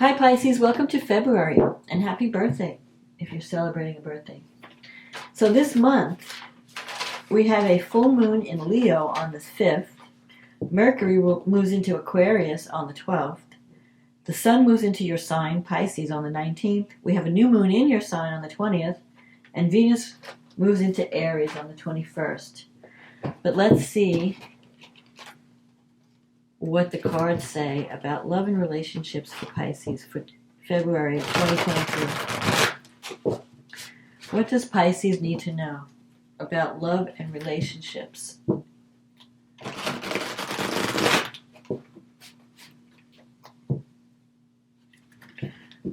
Hi Pisces, welcome to February and happy birthday if you're celebrating a birthday. So this month we have a full moon in Leo on the 5th. Mercury moves into Aquarius on the 12th. The sun moves into your sign, Pisces, on the 19th. We have a new moon in your sign on the 20th. And Venus moves into Aries on the 21st. But let's see what the cards say about love and relationships for Pisces for February of 2023. What does Pisces need to know about love and relationships?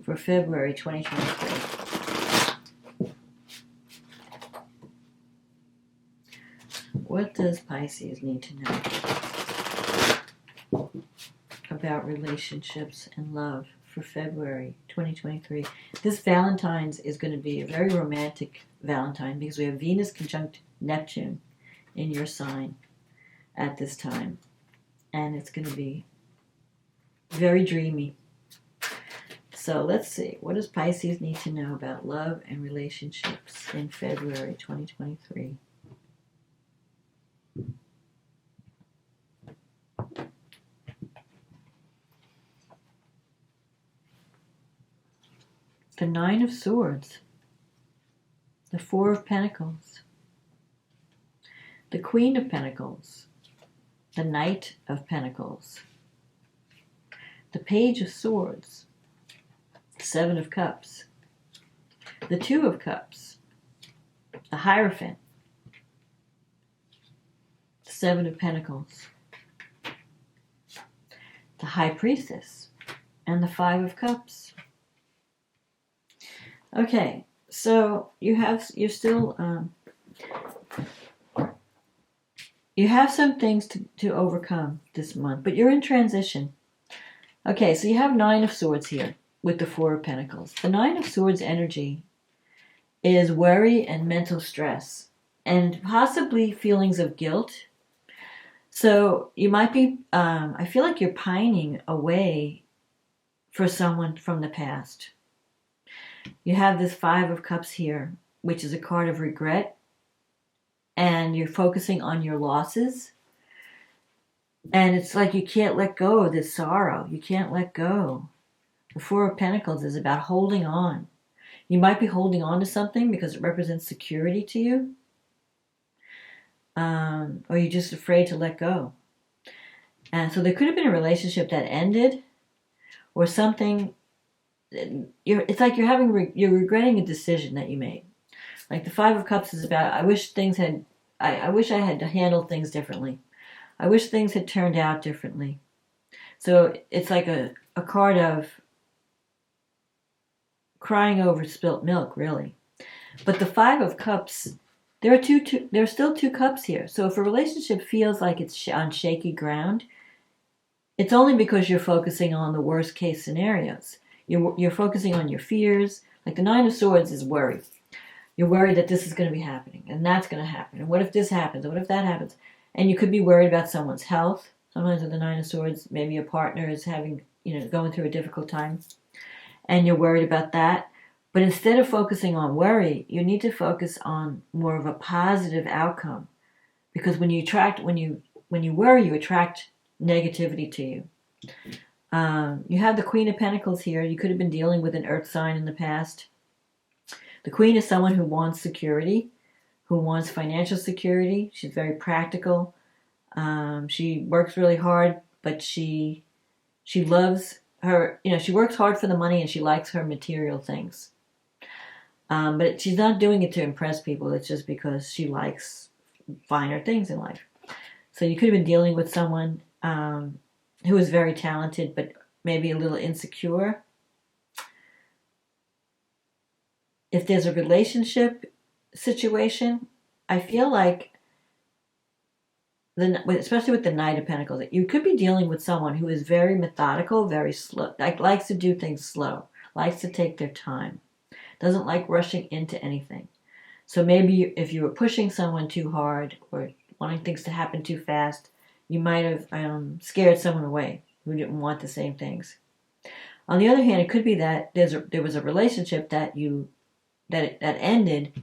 For February 2023. What does Pisces need to know about relationships and love for February 2023? This Valentine's is going to be a very romantic Valentine because we have Venus conjunct Neptune in your sign at this time. And it's going to be very dreamy. So let's see. What does Pisces need to know about love and relationships in February 2023? The Nine of Swords, the Four of Pentacles, the Queen of Pentacles, the Knight of Pentacles, the Page of Swords, the Seven of Cups, the Two of Cups, the Hierophant, the Seven of Pentacles, the High Priestess, and the Five of Cups. Okay, so you have some things to overcome this month, but you're in transition. Okay, so you have Nine of Swords here with the Four of Pentacles. The Nine of Swords energy is worry and mental stress and possibly feelings of guilt. So you might be, I feel like you're pining away for someone from the past. You have this Five of Cups here, which is a card of regret, and you're focusing on your losses. And it's like you can't let go of this sorrow. You can't let go. The Four of Pentacles is about holding on. You might be holding on to something because it represents security to you. Or you're just afraid to let go. And so there could have been a relationship that ended, or something. It's like you're regretting a decision that you made. Like the Five of Cups is about, I wish I had handled things differently. I wish things had turned out differently. So it's like a card of crying over spilt milk, really. But the Five of Cups, there are still two cups here. So if a relationship feels like it's on shaky ground, it's only because you're focusing on the worst case scenarios. You're focusing on your fears. Like the Nine of Swords is worry. You're worried that this is going to be happening, and that's going to happen. And what if this happens? And what if that happens? And you could be worried about someone's health. Sometimes with the Nine of Swords, maybe a partner is going through a difficult time, and you're worried about that. But instead of focusing on worry, you need to focus on more of a positive outcome. Because when you worry, you attract negativity to you. You have the Queen of Pentacles here. You could have been dealing with an earth sign in the past. The Queen is someone who wants security, who wants financial security. She's very practical. She works really hard, but she loves her, she works hard for the money and she likes her material things. But she's not doing it to impress people. It's just because she likes finer things in life. So you could have been dealing with someone who is very talented, but maybe a little insecure. If there's a relationship situation, I feel like, especially with the Knight of Pentacles, you could be dealing with someone who is very methodical, very slow, likes to do things slow, likes to take their time, doesn't like rushing into anything. So maybe if you were pushing someone too hard or wanting things to happen too fast, you might have scared someone away who didn't want the same things. On the other hand, it could be that there was a relationship that ended,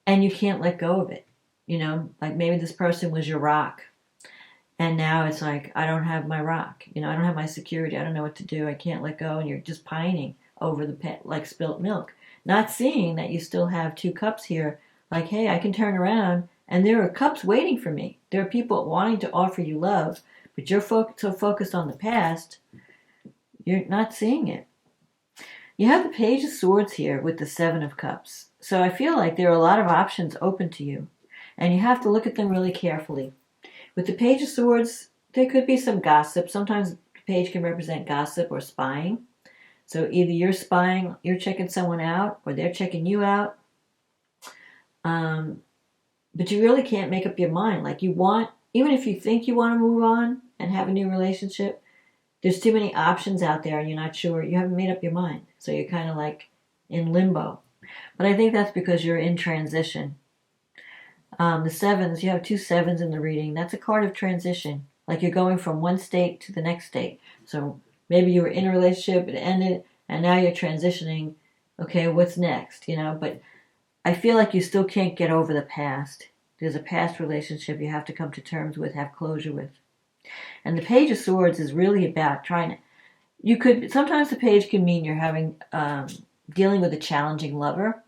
and you can't let go of it. Like maybe this person was your rock, and now it's like, I don't have my rock. I don't have my security. I don't know what to do. I can't let go, and you're just pining over the pet like spilt milk, not seeing that you still have two cups here. Like, hey, I can turn around, and there are cups waiting for me. There are people wanting to offer you love, but you're so focused on the past, you're not seeing it. You have the Page of Swords here with the Seven of Cups. So I feel like there are a lot of options open to you, and you have to look at them really carefully. With the Page of Swords, there could be some gossip. Sometimes the page can represent gossip or spying. So either you're spying, you're checking someone out, or they're checking you out. But you really can't make up your mind. Like, even if you think you want to move on and have a new relationship, there's too many options out there and you're not sure. You haven't made up your mind. So you're kind of like in limbo. But I think that's because you're in transition. The sevens, you have two sevens in the reading. That's a card of transition. Like you're going from one state to the next state. So maybe you were in a relationship, it ended, and now you're transitioning. Okay, what's next? But I feel like you still can't get over the past. There's a past relationship you have to come to terms with, have closure with. And the Page of Swords is really about sometimes the page can mean you're dealing with a challenging lover,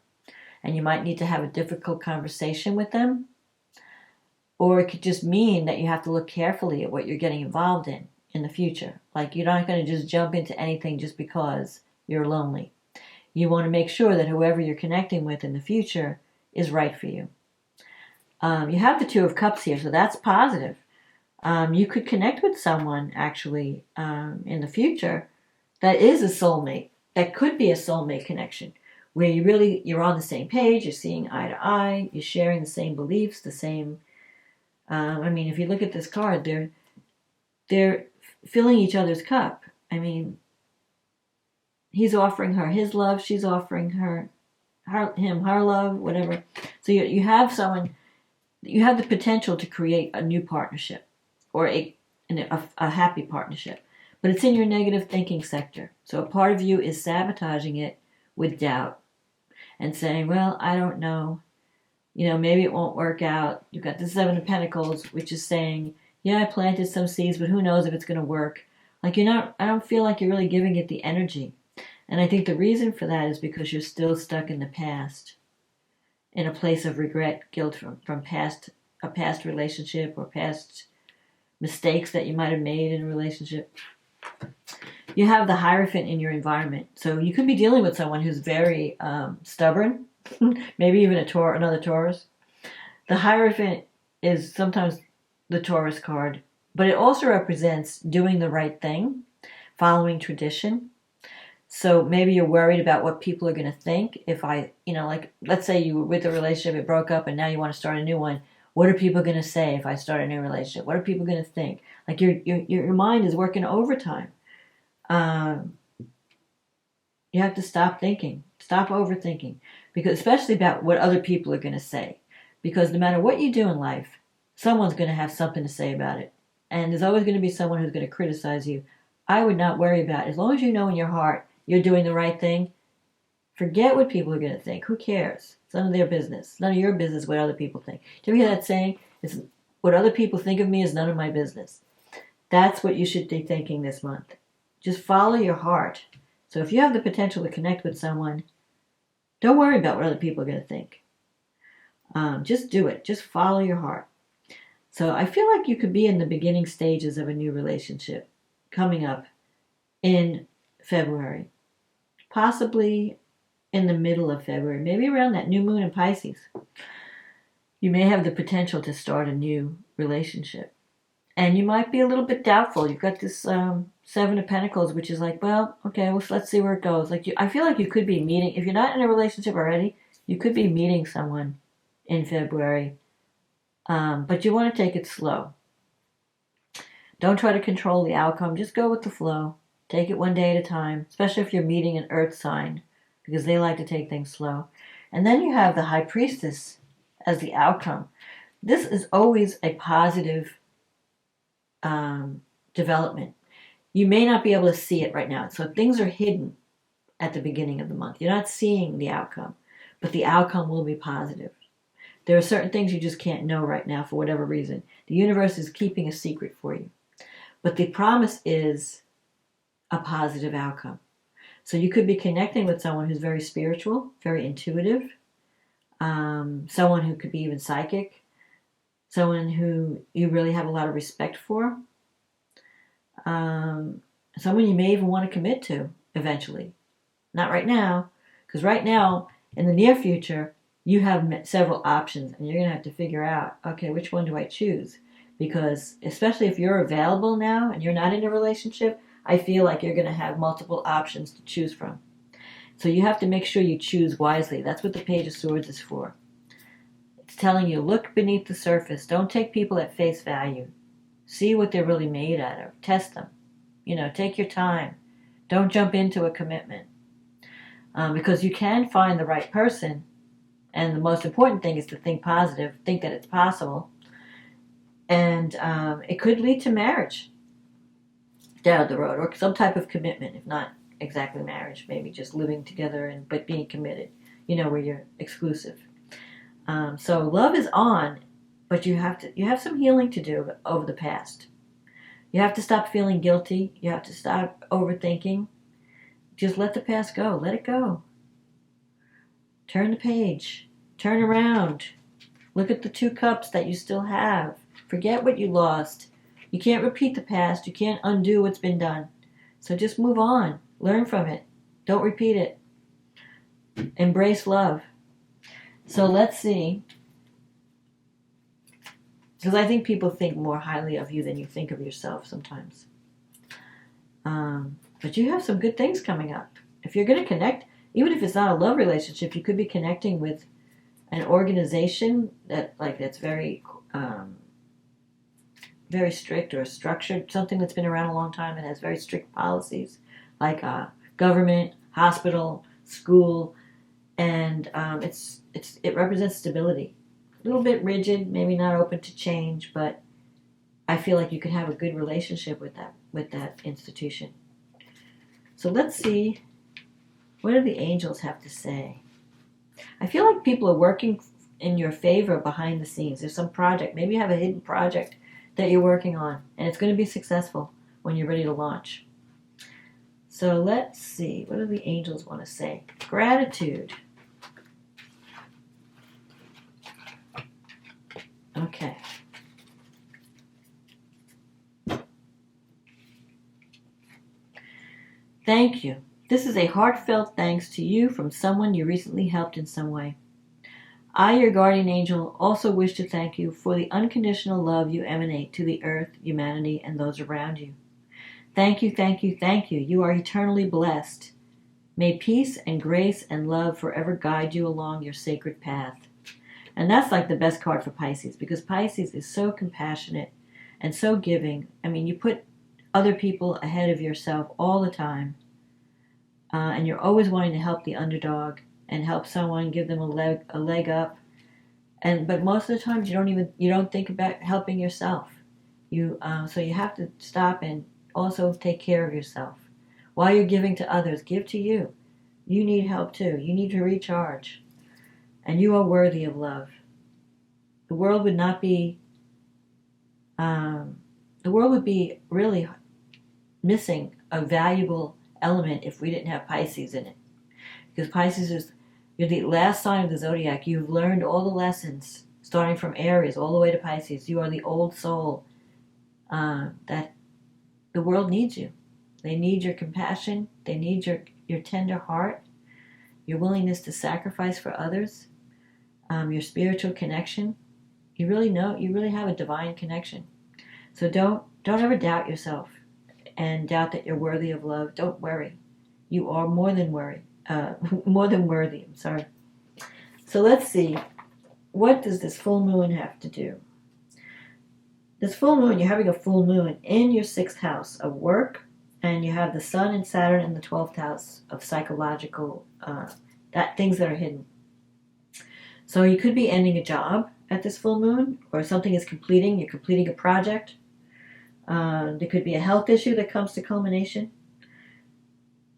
and you might need to have a difficult conversation with them. Or it could just mean that you have to look carefully at what you're getting involved in the future. Like, you're not going to just jump into anything just because you're lonely. You want to make sure that whoever you're connecting with in the future is right for you. You have the Two of Cups here, so that's positive. You could connect with someone, actually, in the future that is a soulmate. That could be a soulmate connection, where you're on the same page, you're seeing eye to eye, you're sharing the same beliefs, the same... if you look at this card, they're filling each other's cup. He's offering her his love, she's offering him her love, whatever. So you have someone, you have the potential to create a new partnership, or a happy partnership. But it's in your negative thinking sector. So a part of you is sabotaging it with doubt and saying, well, I don't know. Maybe it won't work out. You've got the Seven of Pentacles, which is saying, yeah, I planted some seeds, but who knows if it's going to work. I don't feel like you're really giving it the energy. And I think the reason for that is because you're still stuck in the past, in a place of regret, guilt from a past relationship, or past mistakes that you might have made in a relationship. You have the Hierophant in your environment. So you could be dealing with someone who's very stubborn, maybe even another Taurus. The Hierophant is sometimes the Taurus card, but it also represents doing the right thing, following tradition. So maybe you're worried about what people are going to think. Let's say you were with a relationship, it broke up, and now you want to start a new one. What are people going to say if I start a new relationship? What are people going to think? Like your mind is working overtime. You have to stop thinking, stop overthinking, because especially about what other people are going to say. Because no matter what you do in life, someone's going to have something to say about it. And there's always going to be someone who's going to criticize you. I would not worry about it. As long as you know in your heart you're doing the right thing, forget what people are going to think. Who cares? It's none of their business. It's none of your business what other people think. Do you ever hear that saying? It's what other people think of me is none of my business. That's what you should be thinking this month. Just follow your heart. So if you have the potential to connect with someone, don't worry about what other people are going to think. Just do it. Just follow your heart. So I feel like you could be in the beginning stages of a new relationship coming up in February. Possibly in the middle of February. Maybe around that new moon in Pisces. You may have the potential to start a new relationship. And you might be a little bit doubtful. You've got this Seven of Pentacles, which is like, well, okay, let's see where it goes. I feel like you could be meeting, if you're not in a relationship already, you could be meeting someone in February. But you want to take it slow. Don't try to control the outcome. Just go with the flow. Take it one day at a time, especially if you're meeting an earth sign, because they like to take things slow. And then you have the High Priestess as the outcome. This is always a positive development. You may not be able to see it right now. So things are hidden at the beginning of the month. You're not seeing the outcome, but the outcome will be positive. There are certain things you just can't know right now for whatever reason. The universe is keeping a secret for you. But the promise is a positive outcome. So you could be connecting with someone who's very spiritual, very intuitive, someone who could be even psychic, someone who you really have a lot of respect for, someone you may even want to commit to eventually. Not right now, because right now, in the near future, you have several options, and you're going to have to figure out, okay, which one do I choose? Because especially if you're available now and you're not in a relationship, I feel like you're going to have multiple options to choose from. So you have to make sure you choose wisely. That's what the Page of Swords is for. It's telling you, look beneath the surface. Don't take people at face value. See what they're really made out of. Test them. Take your time. Don't jump into a commitment. Because you can find the right person, and the most important thing is to think positive, think that it's possible, and it could lead to marriage down the road, or some type of commitment, if not exactly marriage, maybe just living together but being committed, where you're exclusive. So love is on, but you have some healing to do over the past. You have to stop feeling guilty. You have to stop overthinking. Just let the past go. Let it go. Turn the page. Turn around. Look at the 2 cups that you still have. Forget what you lost. You can't repeat the past. You can't undo what's been done. So just move on. Learn from it. Don't repeat it. Embrace love. So let's see. Because I think people think more highly of you than you think of yourself sometimes. But you have some good things coming up. If you're going to connect, even if it's not a love relationship, you could be connecting with an organization that's very, very strict or structured, something that's been around a long time and has very strict policies, like government, hospital, school, and it represents stability. A little bit rigid, maybe not open to change, but I feel like you could have a good relationship with that institution. So let's see, what do the angels have to say? I feel like people are working in your favor behind the scenes. There's some project. Maybe you have a hidden project that you're working on, and it's going to be successful when you're ready to launch. So let's see, what do the angels want to say? Gratitude. Okay. Thank you. This is a heartfelt thanks to you from someone you recently helped in some way. I, your guardian angel, also wish to thank you for the unconditional love you emanate to the earth, humanity, and those around you. Thank you, thank you, thank you. You are eternally blessed. May peace and grace and love forever guide you along your sacred path. And that's like the best card for Pisces, because Pisces is so compassionate and so giving. I mean, you put other people ahead of yourself all the time, and you're always wanting to help the underdog and help someone, give them a leg up. But most of the times you don't think about helping yourself. So you have to stop and also take care of yourself. While you're giving to others, give to you. You need help too. You need to recharge. And you are worthy of love. The world would not be, the world would be really missing a valuable element if we didn't have Pisces in it. Because Pisces you're the last sign of the zodiac. You've learned all the lessons, starting from Aries all the way to Pisces. You are the old soul that the world needs you. They need your compassion. They need your tender heart, your willingness to sacrifice for others, your spiritual connection. You really have a divine connection. So don't ever doubt yourself and doubt that you're worthy of love. Don't worry. You are more than worthy. I'm sorry. So let's see. What does this full moon have to do? This full moon, you're having a full moon in your 6th house of work, and you have the Sun and Saturn in the 12th house of psychological, things that are hidden. So you could be ending a job at this full moon, or something is completing. You're completing a project. There could be a health issue that comes to culmination.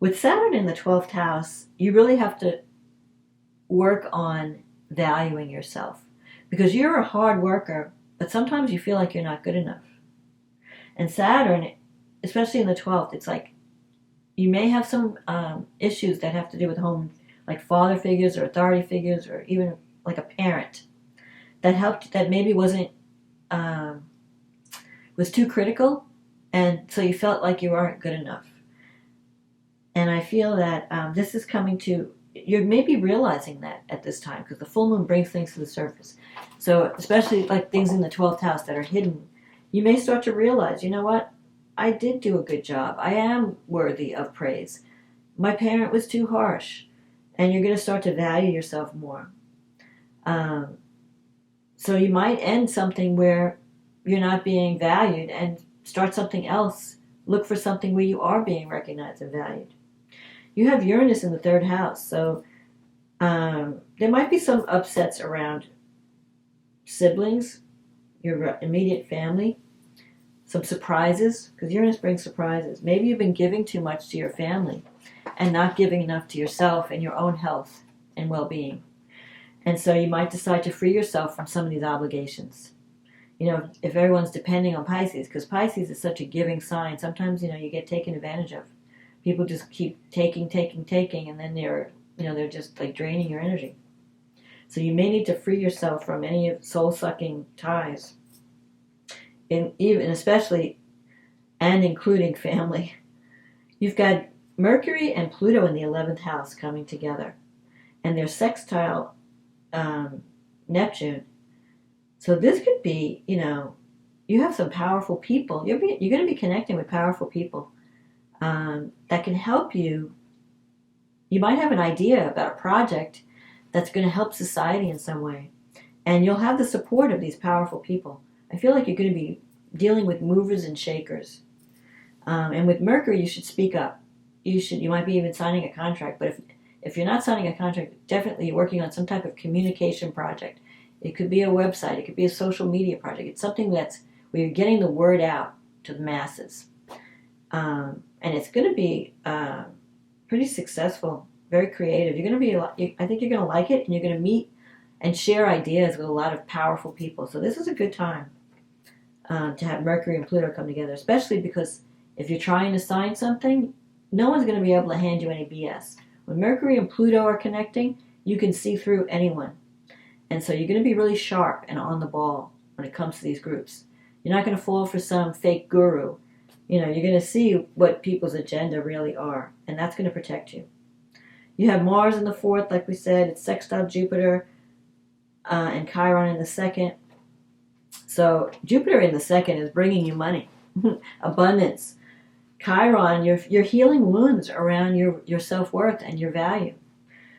With Saturn in the 12th house, you really have to work on valuing yourself, because you're a hard worker, but sometimes you feel like you're not good enough. And Saturn, especially in the 12th, it's like you may have some issues that have to do with home, like father figures or authority figures, or even like a parent that maybe wasn't was too critical, and so you felt like you weren't good enough. And I feel that this is coming to, you're maybe realizing that at this time, because the full moon brings things to the surface. So especially like things in the 12th house that are hidden, you may start to realize, you know what, I did do a good job. I am worthy of praise. My parent was too harsh. And you're going to start to value yourself more. So you might end something where you're not being valued and start something else. Look for something where you are being recognized and valued. You have Uranus in the 3rd house, so there might be some upsets around siblings, your immediate family, some surprises, because Uranus brings surprises. Maybe you've been giving too much to your family and not giving enough to yourself and your own health and well-being. And so you might decide to free yourself from some of these obligations. You know, if everyone's depending on Pisces, because Pisces is such a giving sign, sometimes, you know, you get taken advantage of. People just keep taking, and then they're just like draining your energy. So you may need to free yourself from any soul-sucking ties, especially and including family. You've got Mercury and Pluto in the 11th house coming together, and they're sextile Neptune. So this could be, you know, you have some powerful people. You're going to be connecting with powerful people that can help you. You might have an idea about a project that's going to help society in some way, and you'll have the support of these powerful people. I feel like you're going to be dealing with movers and shakers. And with Mercury, you should speak up. You might be even signing a contract, but if you're not signing a contract, definitely you're working on some type of communication project. It could be a website, it could be a social media project. It's something that's where you're getting the word out to the masses. And it's going to be pretty successful, very creative. I think you're going to like it, and you're going to meet and share ideas with a lot of powerful people. So this is a good time to have Mercury and Pluto come together, especially because if you're trying to sign something, no one's going to be able to hand you any BS. When Mercury and Pluto are connecting, you can see through anyone. And so you're going to be really sharp and on the ball when it comes to these groups. You're not going to fall for some fake guru. You know, you're going to see what people's agenda really are, and that's going to protect you. You have Mars in the 4th, like we said. It's sextile Jupiter and Chiron in the 2nd. So Jupiter in the 2nd is bringing you money, abundance. Chiron, you're healing wounds around your self-worth and your value,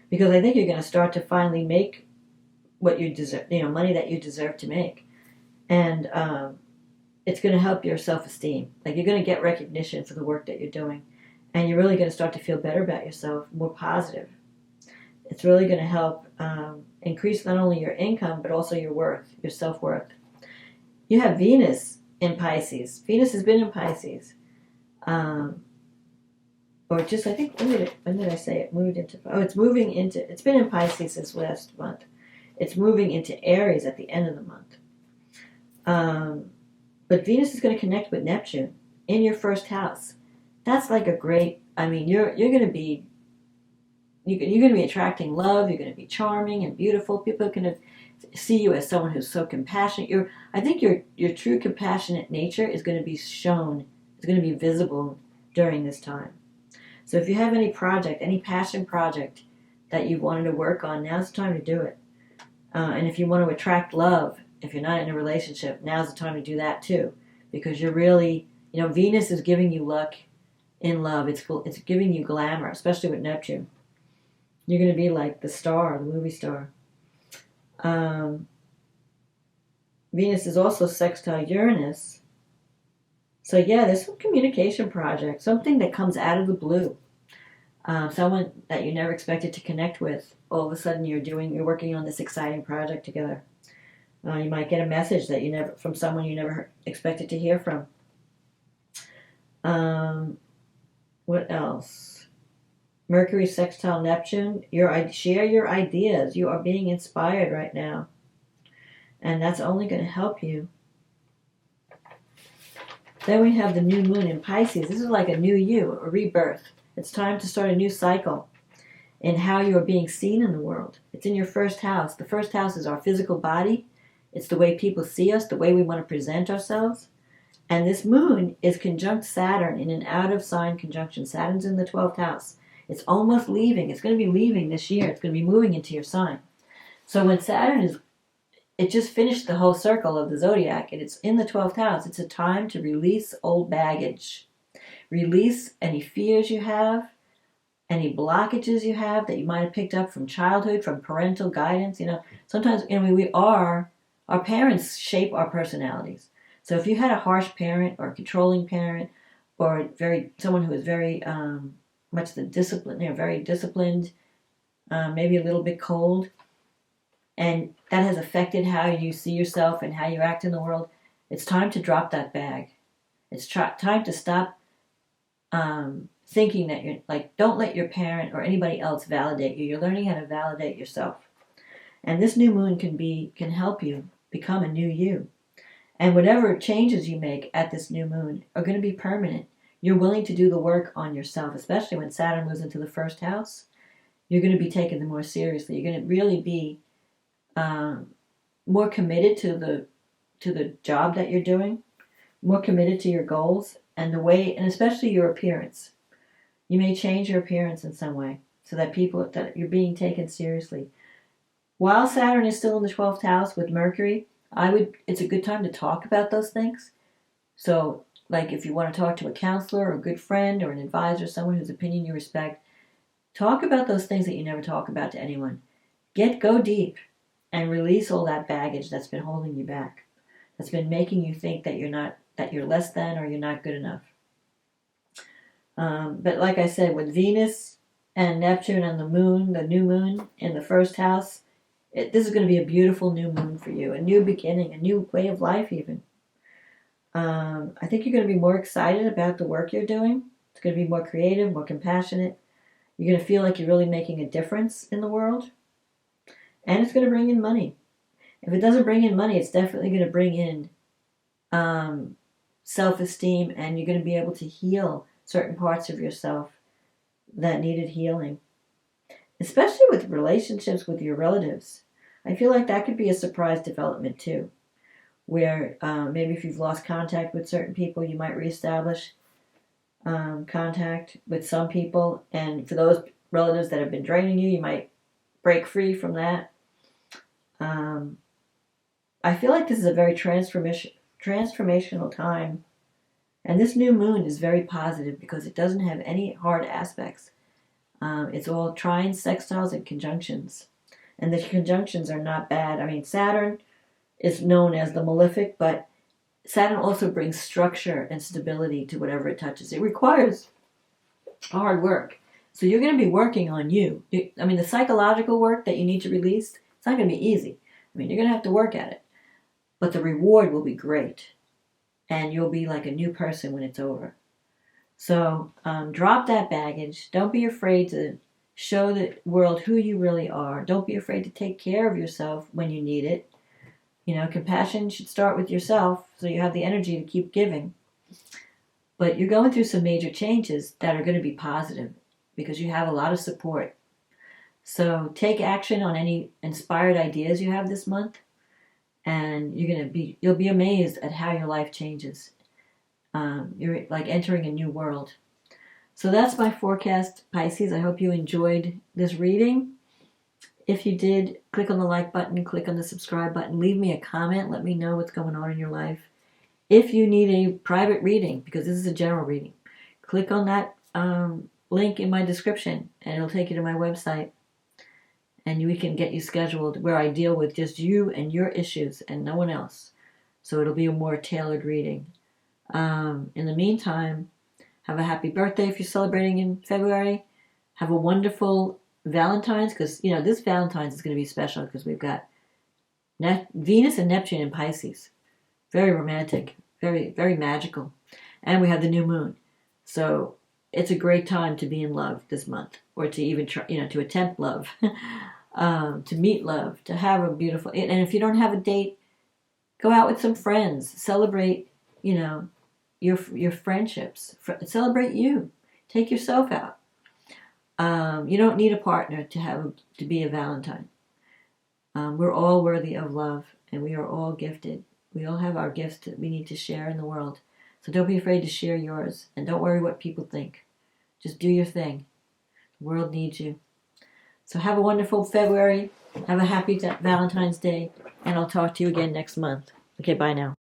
because I think you're going to start to finally make what you deserve, you know, money that you deserve to make, and it's going to help your self-esteem. Like, you're going to get recognition for the work that you're doing, and you're really going to start to feel better about yourself, more positive. It's really going to help increase not only your income but also your worth, your self-worth. You have Venus in Pisces. Venus has been in Pisces. Or just, I think, when did I say it moved into, it's been in Pisces since last month. It's moving into Aries at the end of the month. But Venus is going to connect with Neptune in your 1st house. That's like a great, I mean, you're going to be attracting love. You're going to be charming and beautiful. People are going to see you as someone who's so compassionate. I think your true compassionate nature is going to be shown. It's going to be visible during this time. So if you have any project, any passion project that you wanted to work on, now's the time to do it. And if you want to attract love, if you're not in a relationship, now's the time to do that too. Because you're really, you know, Venus is giving you luck in love. It's giving you glamour, especially with Neptune. You're going to be like the star, the movie star. Venus is also sextile Uranus. So yeah, there's some communication project, something that comes out of the blue. Someone that you never expected to connect with. All of a sudden you're working on this exciting project together. You might get a message that from someone you never expected to hear from. What else? Mercury sextile Neptune. Share your ideas. You are being inspired right now. And that's only going to help you. Then we have the new moon in Pisces. This is like a new you, a rebirth. It's time to start a new cycle in how you are being seen in the world. It's in your first house. The first house is our physical body. It's the way people see us, the way we want to present ourselves. And this moon is conjunct Saturn in an out-of-sign conjunction. Saturn's in the 12th house. It's almost leaving. It's going to be leaving this year. It's going to be moving into your sign. So when it just finished the whole circle of the zodiac, and it's in the 12th house. It's a time to release old baggage. Release any fears you have, any blockages you have that you might have picked up from childhood, from parental guidance. Sometimes our parents shape our personalities. So if you had a harsh parent or a controlling parent or someone who is very much the discipline, very disciplined, maybe a little bit cold, and that has affected how you see yourself and how you act in the world, it's time to drop that bag. It's time to stop thinking that you're don't let your parent or anybody else validate you. You're learning how to validate yourself. And this new moon can help you become a new you. And whatever changes you make at this new moon are going to be permanent. You're willing to do the work on yourself, especially when Saturn moves into the first house. You're going to be taken more seriously. You're going to really be more committed to the job that you're doing, more committed to your goals and especially your appearance. You may change your appearance in some way so that you're being taken seriously. While Saturn is still in the 12th house with Mercury, it's a good time to talk about those things. So, if you want to talk to a counselor or a good friend or an advisor, someone whose opinion you respect, talk about those things that you never talk about to anyone. Go deep and release all that baggage that's been holding you back, that's been making you think that you're less than or you're not good enough. But like I said, with Venus and Neptune and the moon, the new moon in the first house, this is going to be a beautiful new moon for you, a new beginning, a new way of life even. I think you're going to be more excited about the work you're doing. It's going to be more creative, more compassionate. You're going to feel like you're really making a difference in the world. And it's going to bring in money. If it doesn't bring in money, it's definitely going to bring in self-esteem, and you're going to be able to heal certain parts of yourself that needed healing. Especially with relationships with your relatives. I feel like that could be a surprise development too, where maybe if you've lost contact with certain people, you might reestablish contact with some people, and for those relatives that have been draining you, you might break free from that. I feel like this is a very transformational time, and this new moon is very positive because it doesn't have any hard aspects. It's all trines, sextiles, and conjunctions. And the conjunctions are not bad. I mean, Saturn is known as the malefic, but Saturn also brings structure and stability to whatever it touches. It requires hard work. So you're going to be working on you. The psychological work that you need to release, it's not going to be easy. You're going to have to work at it. But the reward will be great. And you'll be like a new person when it's over. So drop that baggage. Don't be afraid to show the world who you really are. Don't be afraid to take care of yourself when you need it. Compassion should start with yourself so you have the energy to keep giving. But you're going through some major changes that are going to be positive because you have a lot of support. So take action on any inspired ideas you have this month, and you'll be amazed at how your life changes. You're like entering a new world. So that's my forecast, Pisces. I hope you enjoyed this reading. If you did, click on the like button, click on the subscribe button, leave me a comment, let me know what's going on in your life. If you need a private reading, because this is a general reading, click on that link in my description and it'll take you to my website. And we can get you scheduled where I deal with just you and your issues and no one else. So it'll be a more tailored reading. In the meantime, have a happy birthday if you're celebrating in February. Have a wonderful Valentine's, because this Valentine's is going to be special because we've got Venus and Neptune in Pisces. Very romantic, very, very magical. And we have the new moon. So it's a great time to be in love this month, or to even try, to attempt love, to meet love, to have a beautiful. And if you don't have a date, go out with some friends, celebrate, your friendships, celebrate you, take yourself out. You don't need a partner to be a Valentine. We're all worthy of love, and we are all gifted. We all have our gifts that we need to share in the world. So don't be afraid to share yours, and don't worry what people think. Just do your thing. The world needs you. So have a wonderful February. Have a happy Valentine's Day, and I'll talk to you again next month. Okay, bye now.